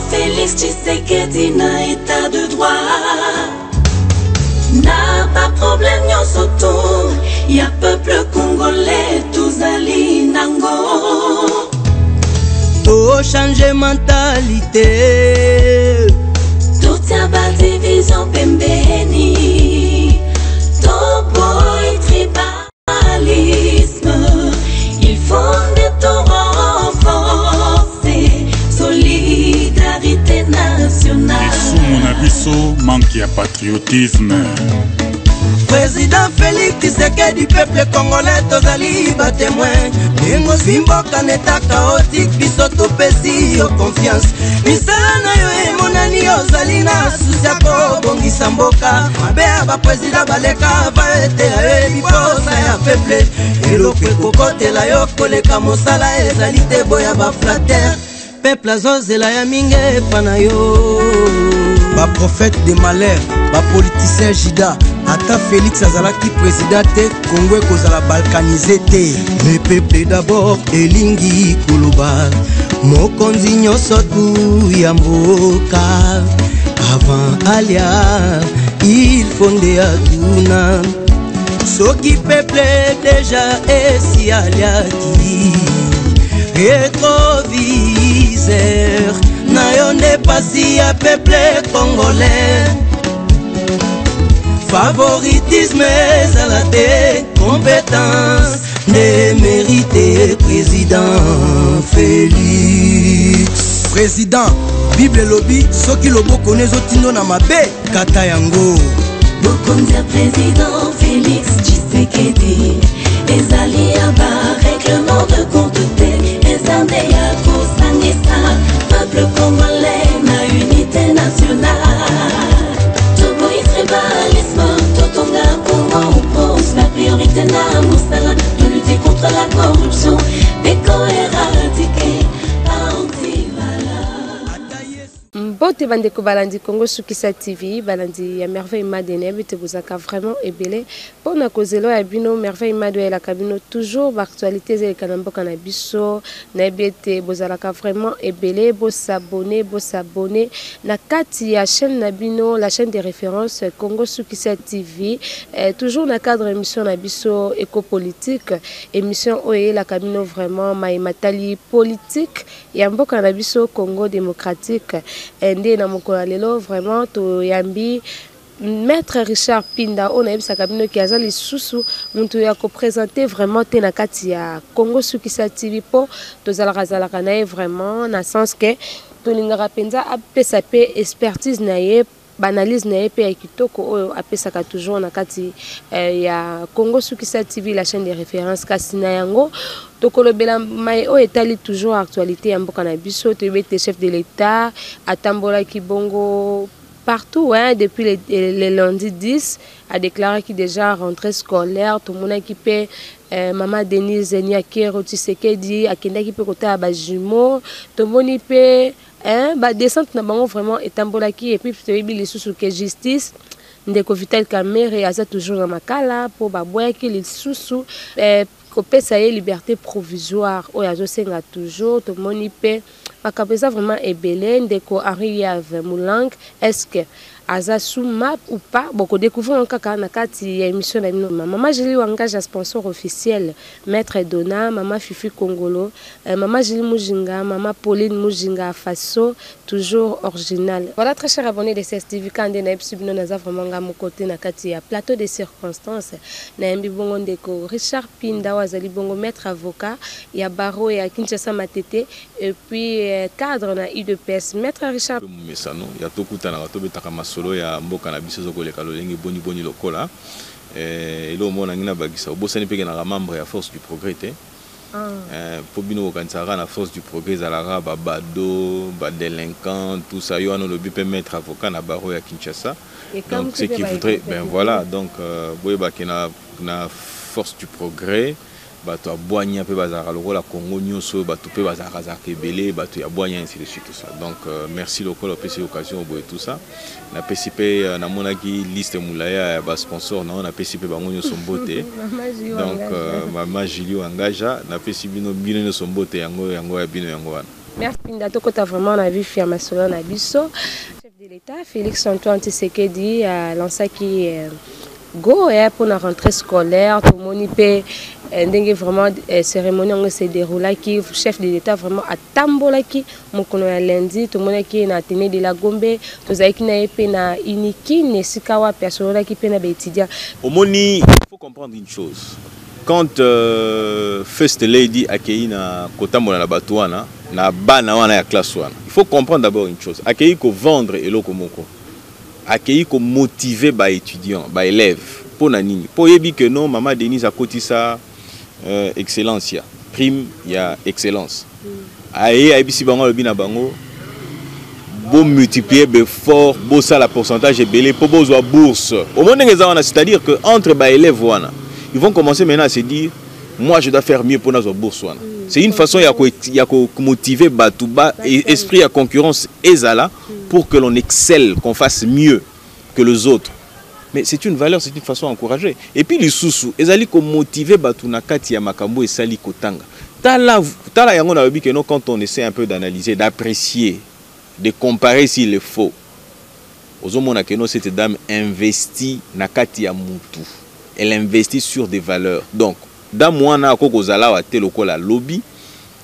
Félix Tshisekedi na état de droit. N'a pas problème nyon soto. Y'a peuple congolais tous ali nango. To changer mentalité. Tout y'a pas division pembeni. To boy tribalisme. Il faut bientôt renforcer solidarité nationale. Mon abisso manque de patriotisme. Président Félix Tshisekedi du peuple congolais tozali ba témoin. Nengo simboka neta chaotique biso topesi yo confiance. Misala na yo emonani ozali na susia ko bongisa mboka. Mabe ba président baleka va ete yo biposa ya peuple. Eloko kokotela yo koleka mosala ezali te boya ba flatter. Peuple azozela ya minge pana yo. Ba prophète de malheur, ba politicien Jida. Ata Félix azalaki président te, Congo ekozala balkanisé te. Le peuple d'abord elingi koloba mokonzi nyonso tu ya mboka. Avant alia il fonde aduna soki peuple déjà esi aliaki rétroviseur na yo nde pasi ya peuple congolais. Favoritisme ezalate, compétence ne mérite président Félix. Président, Bible lobby, soki loboko nezotindo na mabe, kata yango. Bokondia président Félix Tshisekedi. Ezali aba règlement de compte te. Ezande ya kosangisa, peuple congolais na unité nationale. La priorité n'a moussala de lutter contre la corruption, d'éco-éradiquer Bote bandeko balandi Congo Sukisa TV, balandi ya merveille madene, bite bozaka vraiment ebele. Pona kozelo ya bino merveille madwe la kabino toujours l'actualité zele kanambo kanabiso, na bete bozalaka vraiment ebele, bo s'abonner na kati ya chaîne nabino, la chaîne de référence Congo Sukisa TV, toujours na cadre émission nabiso éco-politique, émission oye la kabino vraiment maimatali politique, ya mboka nabiso Congo démocratique. Ndé na mokola lelo vraiment to yambi Maître Richard Pinda on a eu sa cabine qui a zali susu muntu ya ko présenter vraiment te na kati ya Congo Sukisa TV po to zala kana vraiment na sens que to lingara penza apesa pe expertise na ye banalise na ye pe ya kitoko oyo apesaka toujours na kati ya Congo Sukisa TV la chaîne de référence kasi na yango tokolobela mai o etali toujours actualité ya mboka na biso to bete chef de l'état atambola ki bongo partout hein, depuis le lundi 10 a déclaré qu'il déjà rentrée scolaire tout le monde qui peut maman Denise Nyakero Tshisekedi akenda ki peut côté ba jumeaux tout le monde peut hein ba descente na bango vraiment etambola ki et puis to yebi les sous que justice ndeko Vital Kamerhe aza toujours na makala pour ba boya ki les sous kopesa ye liberté provisoire oyo azosenga toujours tomoni pe bakapesa vraiment ebele ndeko Henri Yave Moulang est-ce que aza sous map ou pas boko découvrir kaka na kati ya émission na bino maman Julie engage à sponsor officiel maître Dona maman Fifi Kongolo maman Julie Mujinga maman Pauline Mujinga Faso toujours original. Voilà très chers abonnés de CSTV quand na ebsubino naza vraiment nga mon côté na kati ya plateau de circonstances na mbi bongo ndeko Richard Pinda wazali bongo maître avocat ya baro ya Kinshasa Matete et puis cadre na UDPS maître Richard Mesano ya tokuta na to betaka solo ya mboka na biso zokoleka lolengi boni lokola elo mona ngina bagisa obosani peke na membre ya force du progrès te po bino okansara na force du progrès alara babado ba délinquant tout ça yo le but mettre avocat na baro ya Kinshasa donc ce qui voudrait ben voilà donc boyeba ke na force du progrès bato aboanya pe bazara lokola Congo nyonso bato pe bazara za kebele bato ya boanya ainsi de suite tout ça donc merci lokola pe cette occasion boye tout ça na PCP na monaki liste mulaya ba sponsor na on PCP bango nyonso mbote donc maman Julio Angaja na PCP bino nyonso mbote yango ya bino yango wana Merci Pindato que tu as vraiment la vie Fia Masolo na biso. Chef de l'État Félix Antoine Tshisekedi a lancé qui go pour la rentrée scolaire tout moni pe ndenge vraiment cérémonie on se déroula qui chef de l'État vraiment à tambola qui mokono ya lundi tout moni qui na tenue de la Gombe to zaiki na pe na iniki ne sikawa personnel qui pe na ba étudiant. Au moni, il faut comprendre une chose. Quand First Lady accueilli na kotambola na batouana na bana wana ya classe wana, il faut comprendre d'abord une chose. Accueilli ko vendre eloko moko. Accueilli ko motiver ba étudiants, ba élèves pour na nini. Pour yebi que non maman Denise a kotisa excellence ya. Prime ya excellence. Aye ayebisi bango lobi na bango bo multiplier be fort, bo ça la pourcentage est belé pour bozwa bourse. Au monde ngeza c'est-à-dire que entre ba élèves wana ils vont commencer maintenant à se dire moi je dois faire mieux pour notre bourse. C'est une façon de motiver Batouba et esprit à concurrence ezala pour que l'on excelle, qu'on fasse mieux que les autres. Mais c'est une valeur, c'est une façon d'encourager. Et puis les sous-sous, ezali ko motiver Batouna kati ya makambo et sali kotanga. Tala yango na obi que non quand on essaie un peu d'analyser, d'apprécier, de comparer s'il est faux. Ozomona que non cette dame investit na kati ya mutu. Elle investit sur des valeurs. Donc, dans moi, on a un lobby,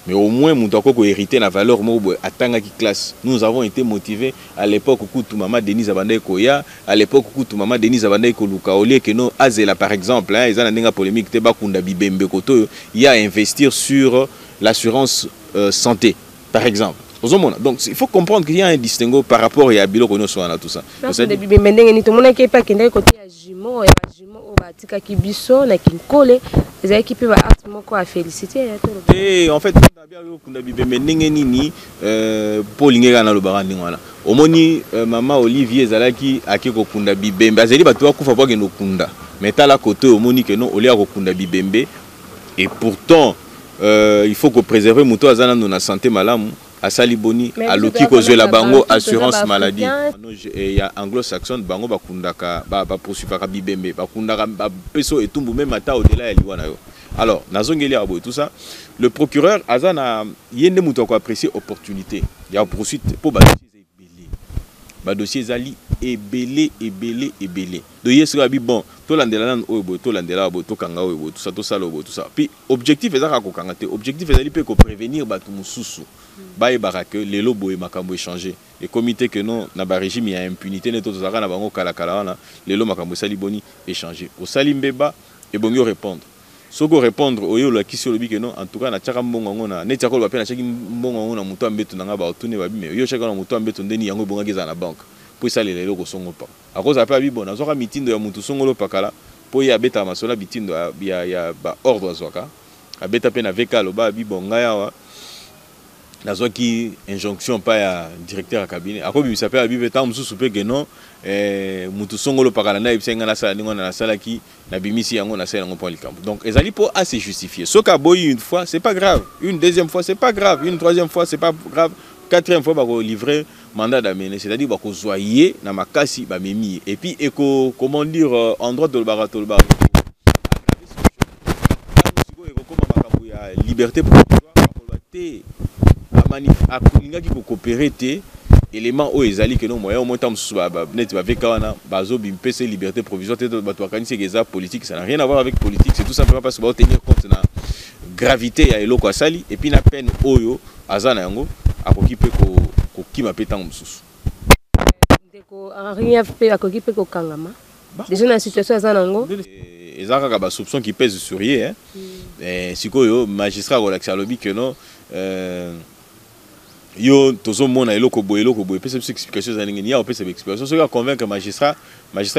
mais au moins, on a hérité la valeur de classe. Nous avons été motivés à l'époque où tout maman Denise Abandé Koya, à l'époque où tout maman Denise Abandé Kolukaolé, que nous, Azela par exemple, ils ont une polémique, il y a à investir sur l'assurance santé, par exemple. Donc il faut comprendre qu'il y a un distinguo par rapport à Bilo Kono Soana tout ça. Et en fait, maman Olivier Zalaki akiko kunda bibembe azeli bato akufa kwa kendo kunda mais tala côté omoni que non olia ko kunda bibembe et pourtant il faut que préserver muto azana na santé malamu à Saliboni, à Lokiko la bango assurance maladie. Il y a anglo-saxon bango bakundaka ba poursuivre bibembe bakundaka peso et tumbu même ata au-delà ya liwana yo. Alors nazongeli abo tout ça, le procureur azana yende muto ko apprécier opportunité. Il y a poursuite pour ba dossier zali ebelé. Donc yeso bi bon to landela nan oyo to landela bo to kanga oyo tout ça to salo bo tout ça. Puis objectif ezaka ko kanga te, objectif ezali pe ko prévenir batu mususu. Baye barake les lobo et makambo échanger. Les comités que non na ba régime il y a impunité ne to zaka na bango kala wana les lo makambo sali boni échanger. Au salimbeba et bongo répondre. Soko répondre oyo la kisi lobi que non en tout cas na tchaka mbongo ngona neti akolo ba pe na tchaki mbongo ngona muto ambeto nanga ba otune ba bi mais yo chaka na muto ambeto ndeni yango bonga geza na banque pour ça les loko songo pa akoza pa bi bona zoka mitindo ya mutu songo lo pakala po ya beta masola bitindo ya ba ordre zoka abeta pe na veka lo ba bi bonga ya nazoki injonction pa ya directeur à cabinet akobi bisape abi beta mususu pe que non mutu songo lo pakala na ibisenga na sala ningo na sala ki na bimisi yango na sala ngo point likambo. Donc ezali pour assez justifier soka boyi une fois c'est pas grave, une deuxième fois c'est pas grave, une troisième fois c'est pas grave, quatrième fois ba ko livrer mandat d'amener, c'est-à-dire ba ko zoyer na makasi ba memi et puis eko comment dire en droit de le barato liberté provisoire à kolinga ki ko coopérer té élément o ezali que non moyen au moins tam suba net ba veka wana bazo bimpese liberté provisoire té bato akanisi que ça politique, ça n'a rien à voir avec politique, c'est tout simplement parce que ba tenir compte na gravité ya eloko asali et puis na peine oyo azana yango akoki pe ko kima pe tango mususu ndeko rien pe akoki pe ko kangama déjà na situation azana yango ezaka ka ba soupçon qui pèse sur yé hein sikoyo magistrat relaxa lobi que non yo tozo mona eloko boye pesa explication za ngeni ya pesa explication so ya convaincre magistrat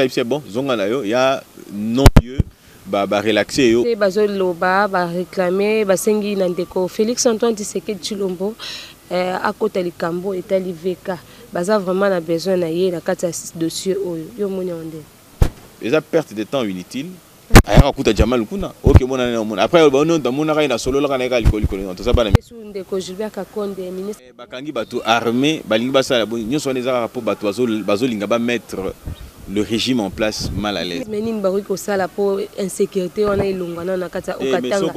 c'est bon zonga na yo ya non lieu ba relaxer yo bazo loba ba réclamer ba sengi na ndeko Félix Antoine Tshisekedi Tshilombo à côté likambo etali veka baza vraiment na besoin na ye na kati dossier oyo yo moni onde eza perte de temps inutile. Aya kuta Jamal kuna OK mona après ba non mona ka ina solo la kana ka likoli to ça bana ndeko Gilbert Kakonde ministre bakangi bato armé balingi basala bon nyo so neza rapport bato bazo linga ba mettre le régime en place mal à l'aise. Mais nini bari ko sala po insécurité on a ilongana na kata okatanga.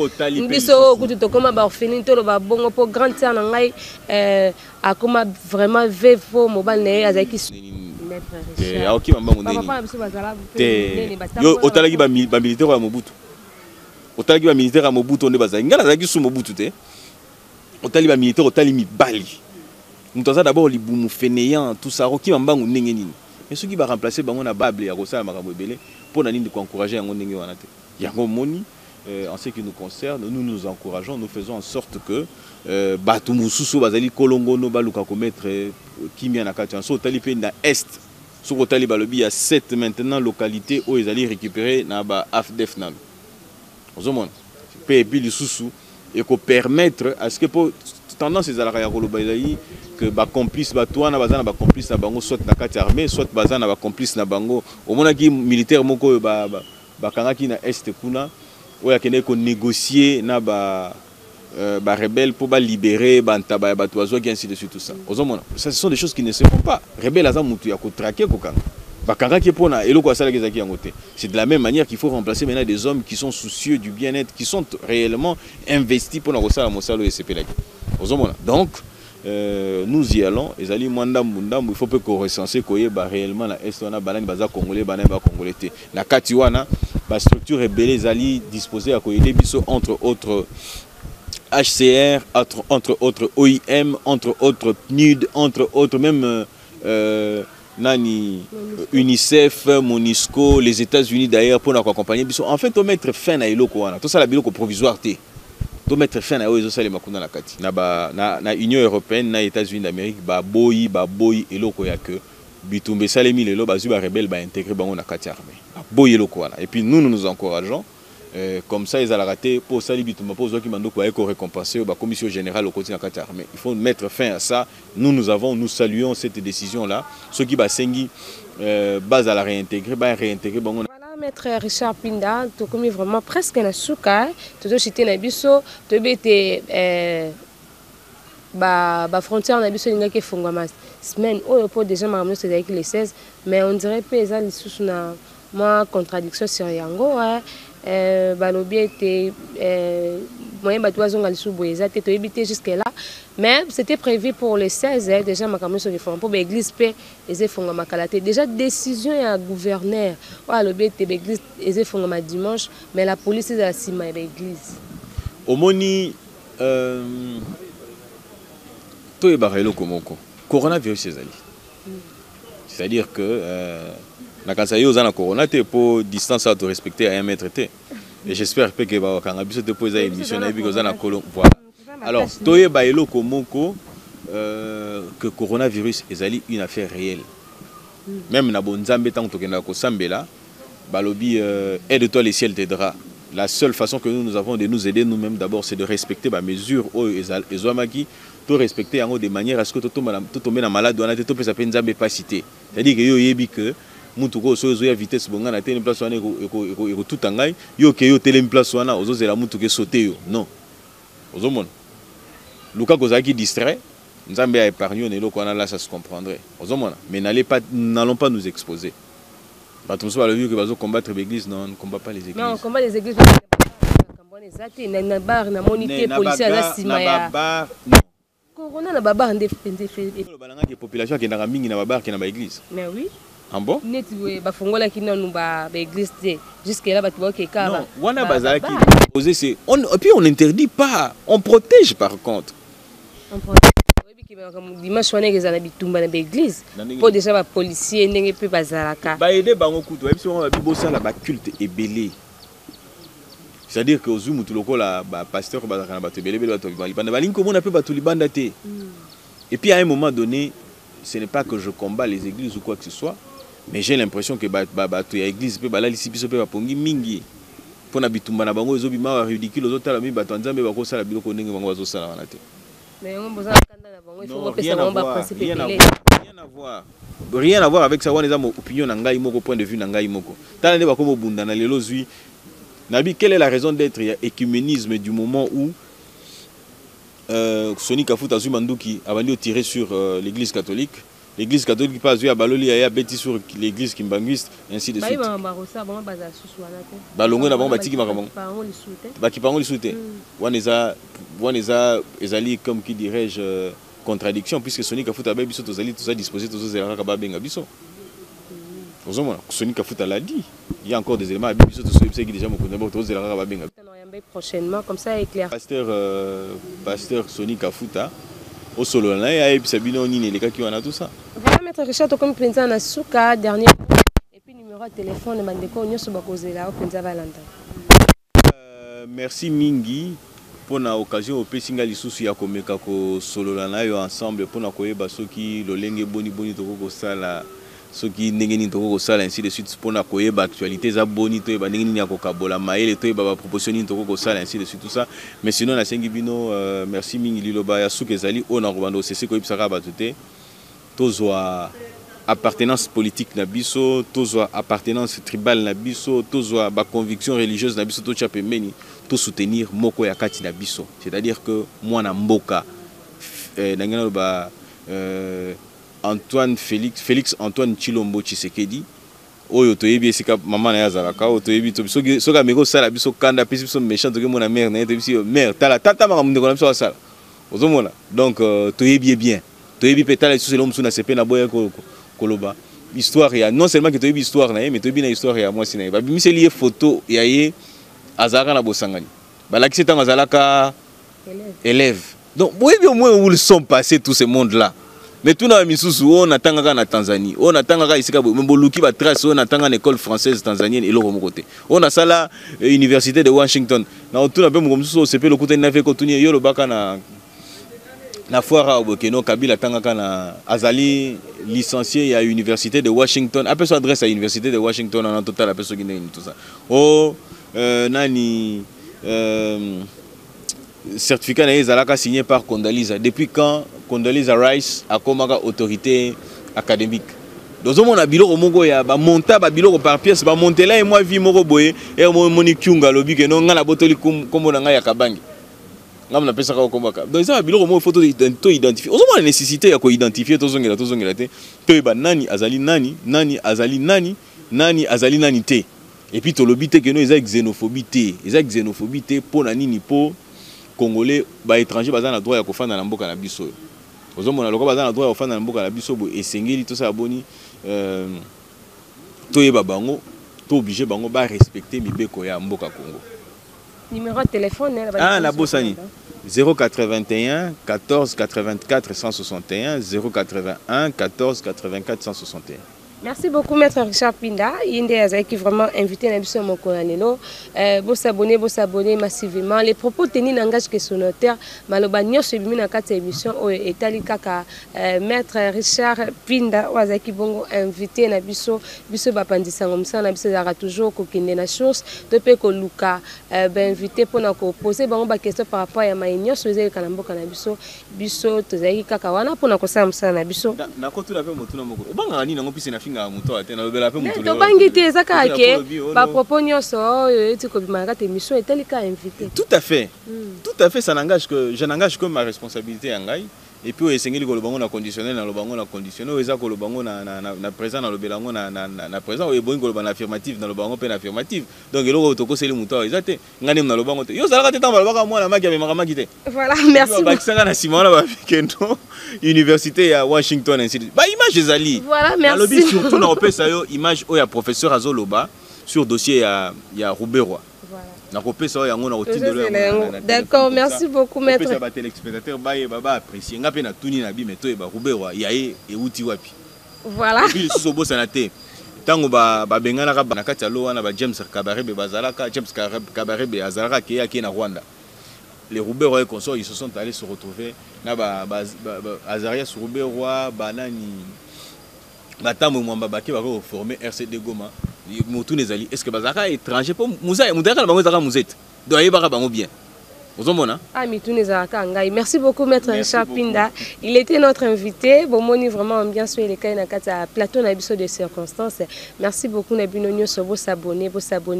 Biso kutu to koma ba orpheline to ba bongo po grande sœur na ngai a koma vraiment veuve po mobile ne azaki aoki mambango nini te yo otalaki ba militaire ya Mobutu otalaki ba militaire ya Mobutu onde bazali ngala zaki su Mobutu te otali ba militaire otali mibali mutu aza d'abord libumu fainéant tout ça oki mambango ndenge nini mais ceux qui va remplacer bango na bable ya kosala makambo ebele pour na nini ko encourager yango ndenge wana te yango moni en ce qui nous concerne nous nous encourageons nous faisons en sorte que batu mususu bazali kolongo no baluka ko mettre kimia na kati so otali pe na est so otali balobi ya 7 maintenant localités où ils allaient récupérer na ba AFDF na ozomona pe puis lisusu et ko permettre à ce que pour tendance ces ala ya koloba que ba complice ba toana bazana ba complice na bango soit na kati armée soit bazana ba complice na bango omona ki militaire moko ba kangaki na est kuna oya kene ko négocier na ba rebelle pour libérer bantaba ba toazo qui ainsi de suite tout ça ozomona ça ce sont des choses qui ne se font pas rebelle aza mutu ya ko traquer ko kanga ba kangaki pona eloko asala kezaki yangote c'est de la même manière qu'il faut remplacer maintenant des hommes qui sont soucieux du bien-être qui sont réellement investis pour na kosala mosalo et sepelaki ozomona donc nous y allons et ali mwandambu il faut que recenser koyeba réellement la est wana banani baza congolais banani ba congolais te na kati wana ba structure rebelle ezali disposé à koyede biso entre autres HCR entre autres OIM entre autres PNUD entre autres même nani UNICEF MONUSCO les États-Unis d'ailleurs pour accompagner biso en fait on mettre fin na eloko wana tout ça la biloko provisoire te to mettre fin na oyo sale makunda na kati na Union européenne na États-Unis d'Amérique ba boyi eloko ya que bitumbe salemi lelo bazu ba rebelle ba intégrer bango na kati armée ba boyi eloko wana et puis nous encourageons comme ça ils allaient rater pour sali bitumba pour zo ki mandoko ba ko récompenser ba commission générale au côté na kati armée il faut mettre fin à ça nous saluons cette décision là ceux qui ba sengi base à la réintégrer bango. Maître Richard Pinda, tu as vraiment presque na souka, tu as cité na biso, tu as été frontière na biso linga ke fongama semaine au pour déjà marmé c'est avec les 16 mais on dirait pas ça les sous na moi contradiction sur yango balobi était moyen batoison ngali sous boyeza te to éviter jusque là mais c'était prévu pour les 16 déjà makambo sur les fonds pour l'église pe les fonds makalate déjà décision ya gouverneur balobi était l'église les fonds dimanche mais la police est à sima ya l'église omoni to e barelo komoko coronavirus ezali c'est-à-dire que na kansa yo za na corona te pour distance à te respecter à 1 mètre te et j'espère que ba kanga biso te poser émission na biko za na kolon voilà alors toye ba eloko moko que coronavirus ezali une affaire réelle même na bonzambe tant to kenda ko sambela balobi aide-toi les ciels t'aidera. La seule façon que nous avons de nous aider nous-mêmes d'abord c'est de respecter ba mesure o ezomaki to respecter yango de manière à ce que to tomber na malade wana te to pesa penzambe pas cité c'est-à-dire que yo yebi que mutu ko so ya vitesse bonga na tele place wana eko tout angai yo ke yo tele place wana ozozela mutu ke sauter yo non ozomona luka kozaki distrait nzambe a épargné ne loko wana là ça se comprendrait ozomona mais n'allons pas nous exposer bato so ba le que bazo combattre l'église non on ne combat pas les églises non on combat les églises exact na bar na monité policier à sima ya corona na babar ndé le balanga que population qui na mingi na babar qui na ba église mais oui ah bon neti ba fongola ki nanu ba église té jusque là ba tuba ke ka non wana bazala ki poser c'est on et puis on n'interdit pas on protège par contre on protège oui ki ba dimanche wana ke za na bitumba na ba église pour déjà ba policier ndenge pe bazalaka ba aider bango kutu ba biso ba bibosa la ba culte ebelé. C'est-à-dire que Ozumu Tulokola, pasteur, et puis à un moment donné, ce n'est pas que je combats les églises ou quoi que ce soit, mais j'ai l'impression que l'église peut aller ici, peut pongi mingi. Pour n'abitumba na bango ezobima ridicule ozotala mi bato nzambe bakosala biloko ndenge bango bazosala wana te. Mais on besoin kanda na bango il faut que ça bomba principe pelé. Rien à voir avec ça, on est opinion na ngai moko point de vue na ngai moko. Tala ne bakomo bunda na lelo zui. Nabi, quelle est la raison d'être? Il y a écuménisme du moment où Soni Kafuta Zumandouki a venu tirer sur l'église catholique. l'église catholique passe à Baloli, il y a bêtis sur l'église kimbanguiste, ainsi de suite. Balongo na bango batiki makambo. Baki pango li soute. Waneza ezali comme qui dirais-je contradiction puisque Sonic Kafuta ba biso tozali tous à disposer tous aux erreurs ka benga biso. Ozomona Sonic Kafuta l'a dit. Il y a encore des éléments biso tous ceux qui déjà mo connaissent tous aux erreurs ka benga. Prochainement comme ça éclair. Pasteur Sonic Kafuta au solo là et puis sabino nini les cas qui wana tout ça. Voilà maître Richard comme président na suka dernier et puis numéro de téléphone de mandeko nyoso bakozela au penza valanda. Merci mingi pour na occasion au pesinga lisusu ya komeka ko solo na yo ensemble pour na koyeba soki lolenge boni toko ko sala soki ndenge ni toko ko sala ainsi de suite pour na koyeba actualité za boni to yeba ndenge ni ya ko kabola maele to yeba ba proposition ni toko ko sala ainsi de suite tout ça mais sinon na sengi bino merci mingi liloba ya suka ezali ona robando cc ko ibsaka batute tozwa appartenance politique na biso tozwa appartenance tribale na biso tozwa ba conviction religieuse na biso to chape meni to soutenir moko ya kati na biso c'est-à-dire que moi na mboka nangena ba Antoine Félix Antoine Chilombo Tshisekedi oyo toyebi esika mama na yazalaka oyo toyebi to soka meko sala biso kanda pesi biso méchant to ke mona mère na biso mère tala tata makambo ndeko na biso sala ozomona donc toyebi bien toyebi petala biso selon musu na sepe na boya koloba histoire ya non seulement que toyebi histoire na ye mais toyebi na histoire ya moi sina ba bimisi lié photo ya ye azalaka na bosangani balakisi tango azalaka élève donc boyebi au moins où ils sont passés tout ce monde là. Mais tout na misusu on atanga na Tanzanie on atanga isika mboluki ba trace on atanga na école française tanzanienne et loko mokote on a sala université de Washington na tout na pe msusu sepe lokuta na fe ko tuni yo lobaka na foire au Bokeno Kabila tanga na azali licencié à université de Washington après son adresse à université de Washington en total après ce qui tout ça oh nani certificat na ezalaka signé par Condoleezza. Depuis quand Condoleezza Rice a comme autorité académique. Dans un monde biloko moko ya ba monta ba biloko par pièce ba monter là et moi vie moko boye et moi moni kyunga lobi que non ngala botoli comme na nga ya kabangi. Ngam na pesa ka kombaka. Donc ça biloko moko photo identifier. Aux la nécessité ya ko identifier tozongela te. To ba nani azali nani te. Et puis to lobi te que non eza xénophobie te pour na nini po Congolais ba étranger bazana droit ya kofanda na mboka na biso. Ozomona loko bazana droit ya kofanda na mboka na biso bo esengeli to sa boni to yeba bango to obligé bango ba respecter mibeko ya mboka Congo. Numéro de téléphone la bosani 081 14 84 161 081 14 84 161. Merci beaucoup maître Richard Pinda inde azaki vraiment invité na biso moko na lelo vous s'abonner massivement les propos tenus n'engagent que son auteur maloba nyonso ebimi na kati émission oyo etali kaka maître Richard Pinda azaki bongo invité na biso bapandisa ngomsa na biso zara toujours kokende na chose to pe ko luka invité pona ko poser bango ba question par rapport ya nyonso ezali kana mboka na biso tozaki kaka wana pona ko samsa na biso na ko tula pe motuna moko obanga nini ngo pisi na muto atena lobela pe muto to bangi te ezaka ke ba propos nyonso eti ko bimaka te émission etelika invité tout à fait ça n'engage que je n'engage que ma responsabilité ngai et puis esengeli ko lobango na conditionnel na lobango na conditionnel eza ko lobango na présent na lobelango na présent et bongo lobana affirmative na lobango pe na affirmative donc eloko to ko seli muto ezate ngani na lobango te yo zalaka te tamba lobaka mwana maki ya memaka maki te voilà merci ba kisanga na simona ba fikendo université ya Washington ainsi ba image ezali voilà merci lobi surtout na opesa yo image oya professeur Azoloba sur dossier ya Rouberwa. D'accord, merci beaucoup maître. Voilà. Tango ba bengana ka na kati alo wana ba James Kabarebe bazalaka James Kabarebe azalaka ki na Rwanda. Les Rouberwa et consorts ils se sont allés se retrouver na ba Azarias Rouberwa banani batambo mwamba baki ba former RCD Goma. Est-ce que bazaka étranger pour Moussa Moudaka bango zaka Mouzet doit y bango bien Ah, merci beaucoup, Maître Richard Pinda. Il était notre invité. Bon, moni vraiment bien sûr les cas na plateau na biso de circonstances. Merci beaucoup Nabino Sobo s'abonner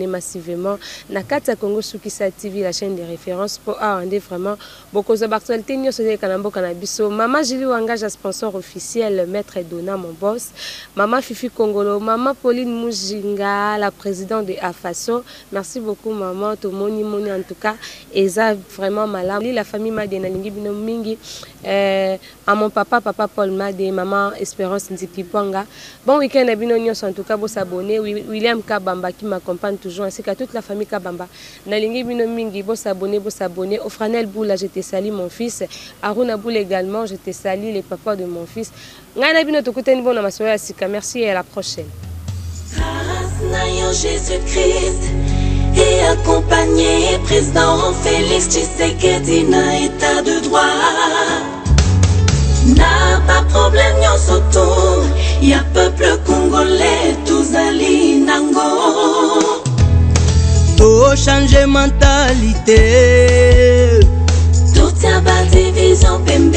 massivement. Na kata Congo Sukisa TV, la chaîne de référence pour vraiment beaucoup d'actualités nyo so kanambo kanabiso. Maman Julie engage à sponsor officiel Maître Dona mon boss. Maman Fifi Congolo, maman Pauline Mujinga, la présidente de AFASO. Merci beaucoup maman, to moni en tout cas eza vraiment malade. La famille Made na lingi bino mingi à mon papa Paul Made, maman Espérance Nzikipanga. Bon week-end à bino nyos en tout cas, vous s'abonner. William Kabamba qui m'accompagne toujours ainsi qu'à toute la famille Kabamba. Na lingi bino mingi, vous s'abonner. Ofranel Boula, je te salue mon fils. Aruna Boul également, je te salue les papas de mon fils. Ngana bino to kuteni bona masoya sika. Merci et à la prochaine. Jésus-Christ et accompagné président Félix Tshisekedi na état de droit. N'a pas problème nyo soto, y'a peuple congolais tous ali nango. To changer mentalité. Toute sa division pembe